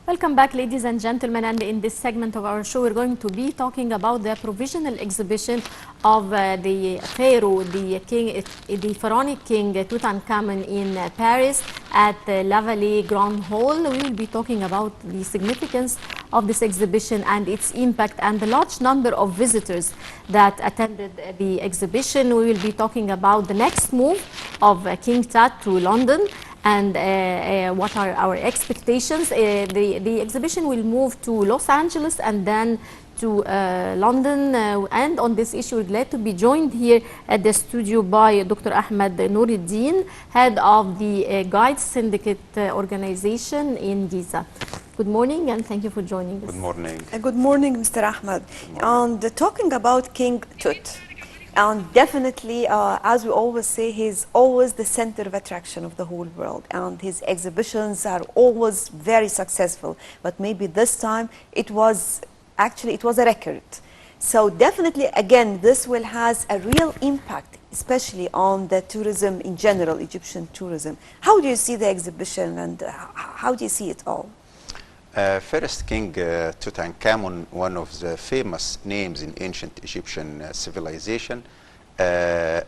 Welcome back, ladies and gentlemen, and in this segment of our show we're going to be talking about the provisional exhibition of the pharaoh, the pharaonic king Tutankhamun in Paris at the La Vallée Grand Hall. We will be talking about the significance of this exhibition and its impact and the large number of visitors that attended the exhibition. We will be talking about the next move of King Tut to London and what are our expectations. The exhibition will move to Los Angeles and then to London, and on this issue we're glad to be joined here at the studio by Dr. Ahmed Noureddine, head of the Guide Syndicate organization in Giza. Good morning and thank you for joining us. Good morning. Good morning, Mr. Ahmed. And talking about King Tut, and definitely, as we always say, he's always the center of attraction of the whole world, and his exhibitions are always very successful. But maybe this time it was a record. So definitely, again, this will has a real impact, especially on the tourism in general, Egyptian tourism. How do you see the exhibition, and how do you see it all? First, King Tutankhamun, one of the famous names in ancient Egyptian civilization.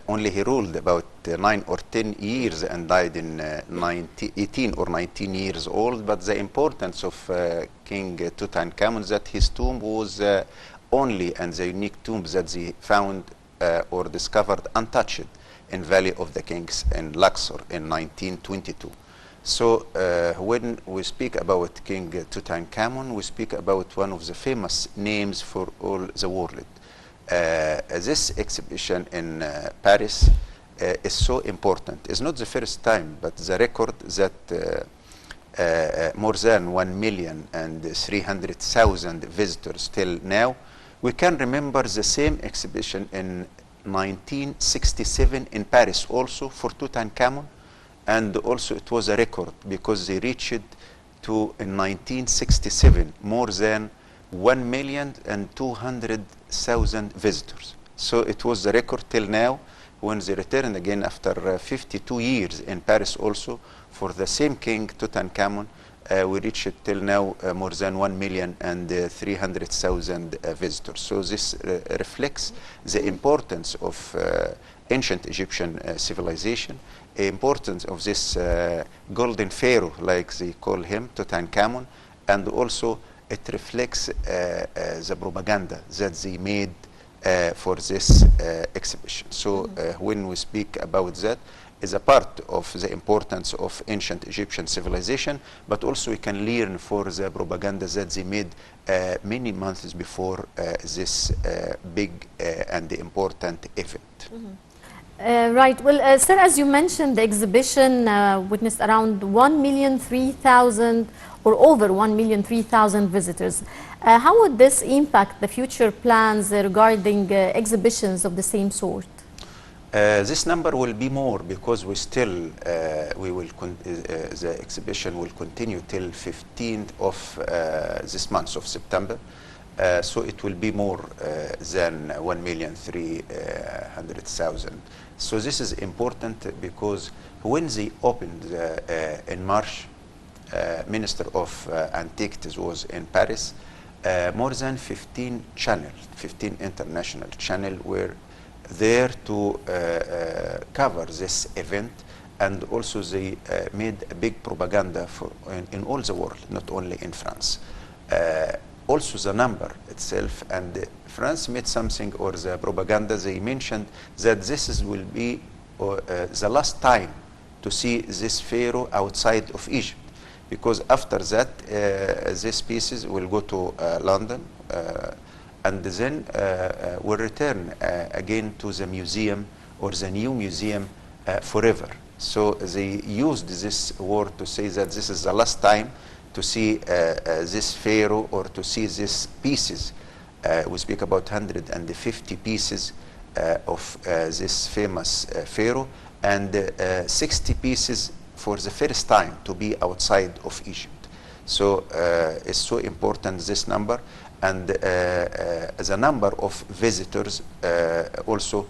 Only he ruled about 9 or 10 years and died in 18 or 19 years old. But the importance of King Tutankhamun is that his tomb was only and the unique tomb that they found or discovered untouched in Valley of the Kings in Luxor in 1922. So when we speak about King Tutankhamun, we speak about one of the famous names for all the world. This exhibition in Paris is so important. It's not the first time, but the record that more than 1,300,000 visitors till now. We can remember the same exhibition in 1967 in Paris also for Tutankhamun. And also it was a record because they reached to, in 1967, more than 1,200,000 visitors. So it was the record till now. When they returned again after 52 years in Paris also, for the same king, Tutankhamun, we reached till now more than 1,300,000 visitors. So this reflects the importance of ancient Egyptian civilization, importance of this golden pharaoh, like they call him, Tutankhamun, and also it reflects the propaganda that they made for this exhibition. So when we speak about that, is a part of the importance of ancient Egyptian civilization, but also we can learn for the propaganda that they made many months before this big and important event. Right. Well, sir, as you mentioned, the exhibition witnessed around 1,003,000 or over 1,003,000 visitors. How would this impact the future plans regarding exhibitions of the same sort? This number will be more because we still, the exhibition will continue till 15th of this month of September. So it will be more than 1,300,000. So this is important because when they opened in March, Minister of Antiquities was in Paris, more than 15 international channels were there to cover this event, and also they made a big propaganda for in all the world, not only in France. Also the number itself, and France made something, or the propaganda, they mentioned that this will be the last time to see this pharaoh outside of Egypt, because after that these pieces will go to London and then will return again to the museum or the new museum forever. So they used this word to say that this is the last time to see this pharaoh or to see these pieces. We speak about 150 pieces of this famous pharaoh, and 60 pieces for the first time to be outside of Egypt. So it's so important, this number, and the number of visitors also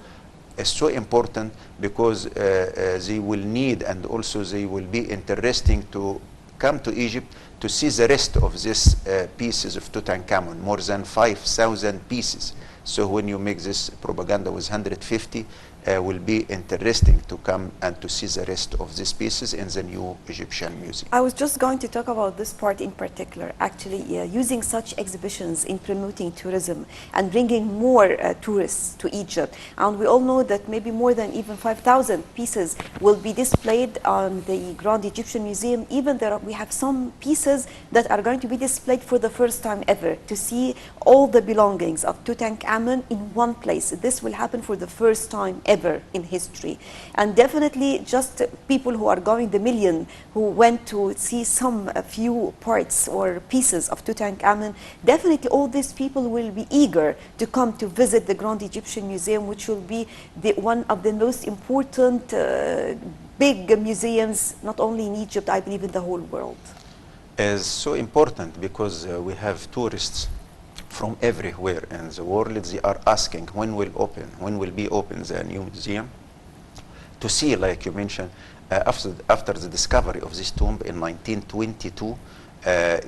is so important because they will need, and also they will be interesting to come to Egypt to see the rest of these pieces of Tutankhamun, more than 5,000 pieces. So when you make this propaganda with 150, will be interesting to come and to see the rest of these pieces in the new Egyptian museum. I was just going to talk about this part in particular, actually using such exhibitions in promoting tourism and bringing more tourists to Egypt. And we all know that maybe more than even 5,000 pieces will be displayed on the Grand Egyptian Museum. Even we have some pieces that are going to be displayed for the first time ever, to see all the belongings of Tutankhamun in one place. This will happen for the first time ever in history. And definitely just people who are going, the million who went to see some few parts or pieces of Tutankhamun, definitely all these people will be eager to come to visit the Grand Egyptian Museum, which will be one of the most important big museums, not only in Egypt, I believe in the whole world. Is so important because we have tourists from everywhere in the world. They are asking when will be open the new museum, to see, like you mentioned, after the discovery of this tomb in 1922.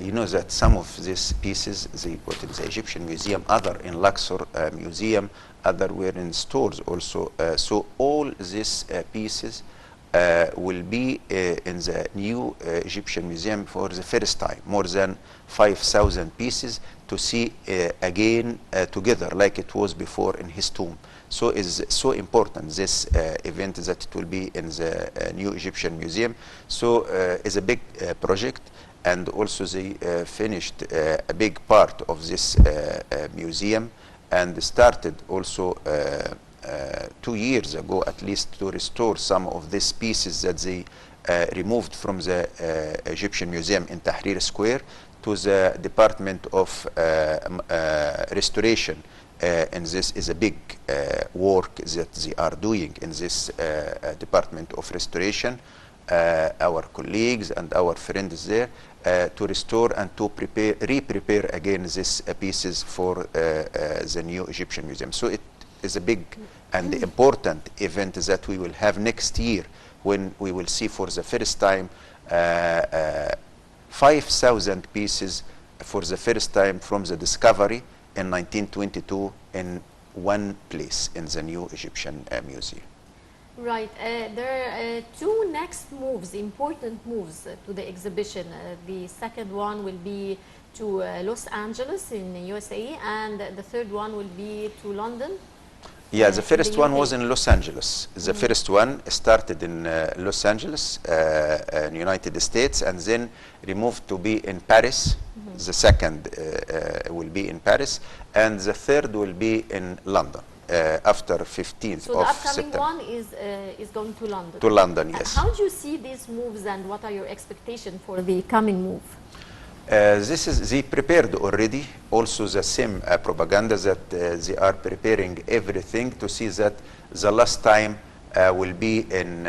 You know that some of these pieces they put in the Egyptian museum, other in Luxor museum, other were in stores also. So all these pieces will be in the new Egyptian museum for the first time, more than 5,000 pieces to see again together like it was before in his tomb. So it's so important, this event, that it will be in the new Egyptian museum. So it's a big project, and also they finished a big part of this museum, and started also 2 years ago at least to restore some of these pieces that they removed from the Egyptian museum in Tahrir Square to the Department of Restoration. And this is a big work that they are doing in this Department of Restoration, our colleagues and our friends there, to restore and to re-prepare again these pieces for the new Egyptian museum. So it is a big and important event that we will have next year, when we will see for the first time 5,000 pieces for the first time from the discovery in 1922 in one place in the new Egyptian museum. Right. There are two next moves, important moves to the exhibition. The second one will be to Los Angeles in the USA, and the third one will be to London. Yeah, the first one was in Los Angeles. The first one started in Los Angeles, in United States, and then removed to be in Paris. The second will be in Paris, and the third will be in London after 15th so of the upcoming September. one is going to London. To London, yes. How do you see these moves, and what are your expectations for the coming move? They prepared already also the same propaganda that they are preparing everything to see that the last time will be in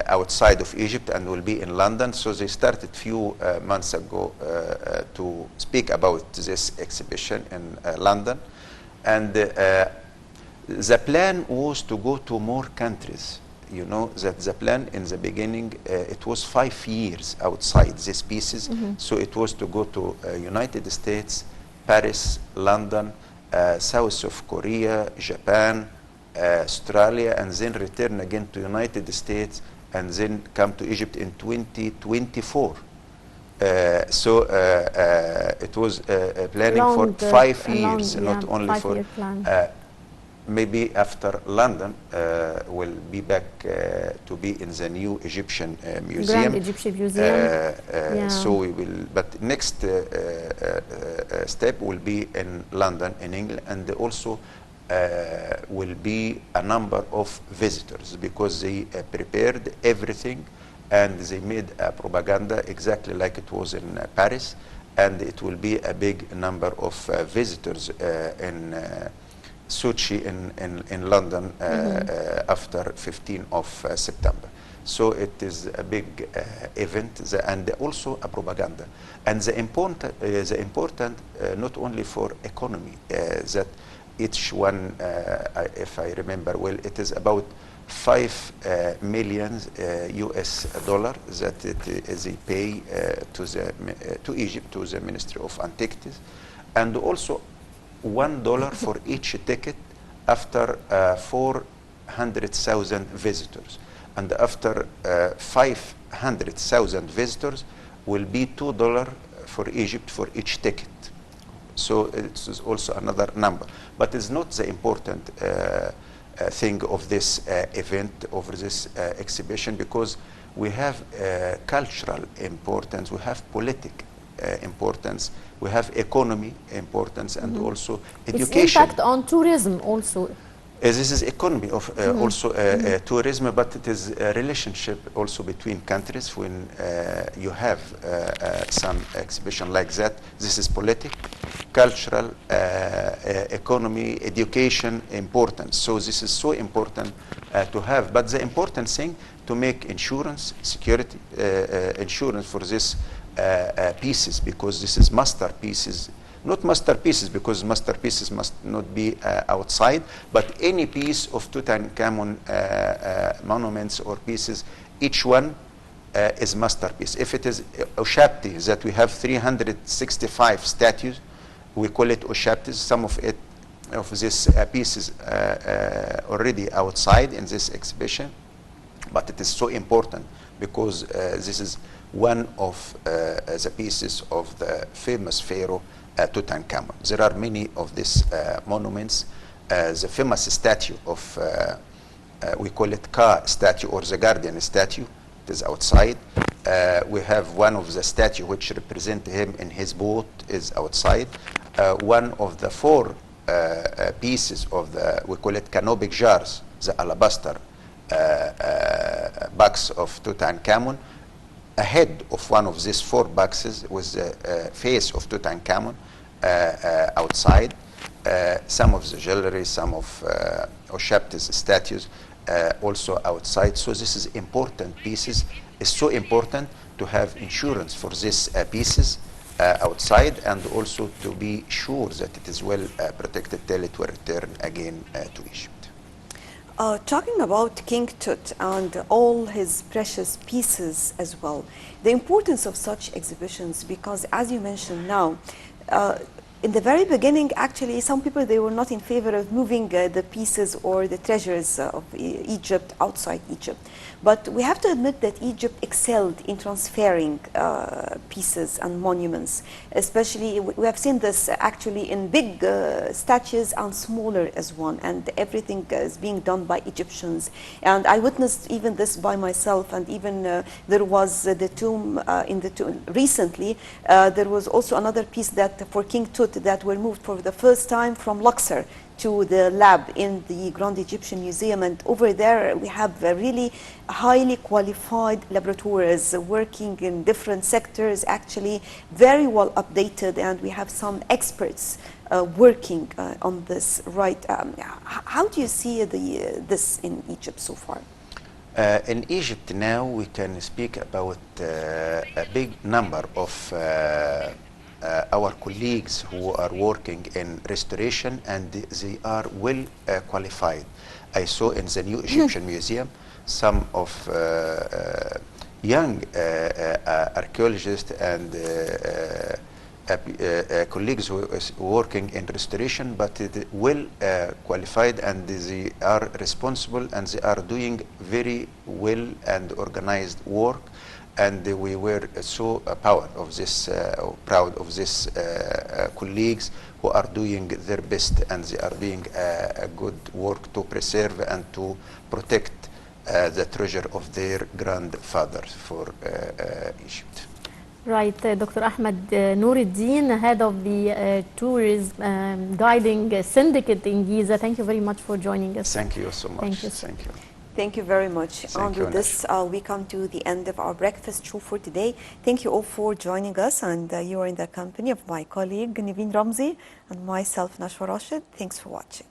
outside of Egypt and will be in London. So they started few months ago to speak about this exhibition in London, and the plan was to go to more countries. You know that the plan in the beginning, it was 5 years outside these pieces. So it was to go to United States, Paris, London, South of Korea, Japan, Australia, and then return again to United States, and then come to Egypt in 2024. So it was planning for 5 years, not only for maybe after London, we'll be back to be in the new Egyptian museum. Grand Egyptian Museum. So we will, but next step will be in London, in England, and also will be a number of visitors, because they prepared everything and they made a propaganda exactly like it was in Paris, and it will be a big number of visitors in Sochi in London after 15th of September. So it is a big event, and also a propaganda. And the important not only for economy, that each one, if I remember well, it is about 5 million US dollar that they pay to Egypt, to the Ministry of Antiquities, and also $1 for each ticket after 400,000 visitors, and after 500,000 visitors will be $2 for Egypt for each ticket. So it is also another number, but it's not the important thing of this event, over this exhibition, because we have cultural importance, we have political importance, we have economy importance, and also education. Its impact on tourism also. This is economy of also tourism, but it is a relationship also between countries. When you have some exhibition like that, this is political, cultural, economy, education importance. So this is so important to have. But the important thing to make insurance, security, insurance for this pieces, because this is masterpieces. Not masterpieces, because masterpieces must not be outside, but any piece of Tutankhamun monuments or pieces, each one is masterpiece. If it is Ushabti, that we have 365 statues, we call it Ushabtis. Some of these pieces already outside in this exhibition, but it is so important because this is one of the pieces of the famous pharaoh Tutankhamun. There are many of these monuments. The famous statue of, we call it Ka statue, or the Guardian statue, it is outside. We have one of the statue which represent him in his boat is outside. One of the 4 pieces of the, we call it canopic jars, the alabaster box of Tutankhamun. Ahead of one of these 4 boxes was the face of Tutankhamun outside. Some of the jewelry, some of Ushabti's statues also outside. So this is important pieces. It's so important to have insurance for these pieces outside, and also to be sure that it is well protected till it will return again to Egypt. Talking about King Tut and all his precious pieces as well, the importance of such exhibitions, because as you mentioned now, in the very beginning, actually, some people, they were not in favor of moving the pieces or the treasures of Egypt outside Egypt. But we have to admit that Egypt excelled in transferring pieces and monuments. Especially, we have seen this actually in big statues and smaller as one, and everything is being done by Egyptians. And I witnessed even this by myself, and even there was the tomb in the tomb recently. There was also another piece that for King Tut that were moved for the first time from Luxor to the lab in the Grand Egyptian Museum, and over there we have really highly qualified laboratories working in different sectors, actually very well updated, and we have some experts working on this, right? How do you see this in Egypt so far? In Egypt now we can speak about a big number of our colleagues who are working in restoration, and they are well qualified. I saw in the New Egyptian Museum some of young archaeologists and colleagues who is working in restoration, but well qualified, and they are responsible, and they are doing very well and organized work. And we were so proud of this colleagues who are doing their best, and they are doing a good work to preserve and to protect the treasure of their grandfathers for Egypt. Right, Dr. Ahmed Noureddine, head of the tourism guiding syndicate in Giza. Thank you very much for joining us. Thank you so much. Thank you. Thank you. Thank you very much. Thank And you, with this, we come to the end of our breakfast show for today. Thank you all for joining us, and you are in the company of my colleague Niveen Ramzi and myself, Nashwa Rashid. Thanks for watching.